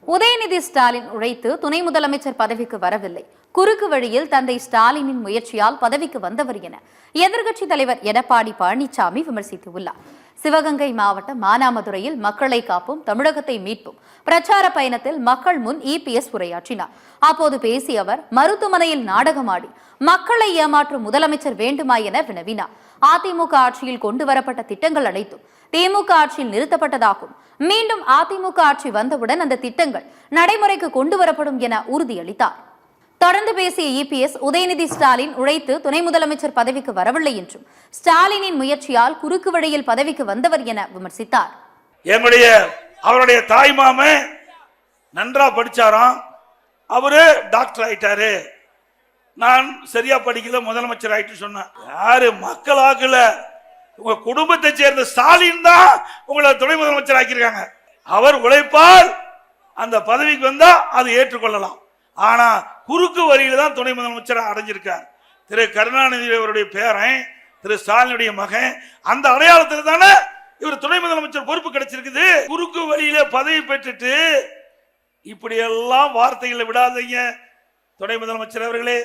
உதயநிதி ஸ்டாலின் உழைத்து துணை முதலமைச்சர் பதவிக்கு வரவில்லை. குறுக்கு வழியில் தந்தை ஸ்டாலினின் முயற்சியால் பதவிக்கு வந்தவர் என எதிர்க்கட்சித் தலைவர் எடப்பாடி பழனிசாமி விமர்சித்துள்ளார். சிவகங்கை மாவட்டம் மானாமதுரையில் மக்களை காப்போம் தமிழகத்தை மீட்போம் பிரச்சார பயணத்தில் மக்கள் முன் இபிஎஸ் உரையாற்றினார். அப்போது பேசிய அவர் மருத்துவமனையில் நாடகமாடி மக்களை ஏமாற்றும் முதலமைச்சர் வேண்டுமா என வினவினார். அதிமுக ஆட்சியில் கொண்டு வரப்பட்ட திட்டங்கள் அனைத்தும் திமுக ஆட்சியில் நிறுத்தப்பட்டதாகும். மீண்டும் அதிமுக ஆட்சி வந்தவுடன் அந்த திட்டங்கள் நடைமுறைக்கு கொண்டு வரப்படும் என உறுதியளித்தார். தொடர்ந்து பேசிய இபிஎஸ் உதயநிதி ஸ்டாலின் உழைத்து துணை முதலமைச்சர் பதவிக்கு வரவில்லை என்றும் ஸ்டாலினின் முயற்சியால் குறுக்கு வழியில் பதவிக்கு வந்தவர் என விமர்சித்தார். அவருடைய தாய் மாமே நன்றா படிச்சாராம், அவரு டாக்டர் ஆயிட்டாரு. நான் சரியா படிக்கல, முதலமைச்சர் ஆயிட்டு சொன்னேன். யாரு மக்கள் ஆக்கல, உங்க குடும்பத்தை சேர்ந்த ஸ்டாலின் தான் உங்களை துணை முதலமைச்சர் ஆக்கியிருக்காங்க. அவர் உழைப்பால் அந்த பதவிக்கு வந்தா அது ஏற்றுக்கொள்ளலாம். ஆனா குறுக்கு வழியில தான் துணை முதலமைச்சர் அடைஞ்சிருக்கார். திரு கருணாநிதி அவருடைய பேரன், திரு ஸ்டாலினுடைய மகன், அந்த அடையாளத்தில் தானே இவர் துணை முதலமைச்சர் பொறுப்பு கிடைச்சிருக்குது. குறுக்கு வழியில பதவி பெற்றுட்டு இப்படி எல்லாம் வார்த்தைகளை விடாதீங்க துணை முதலமைச்சர் அவர்களே.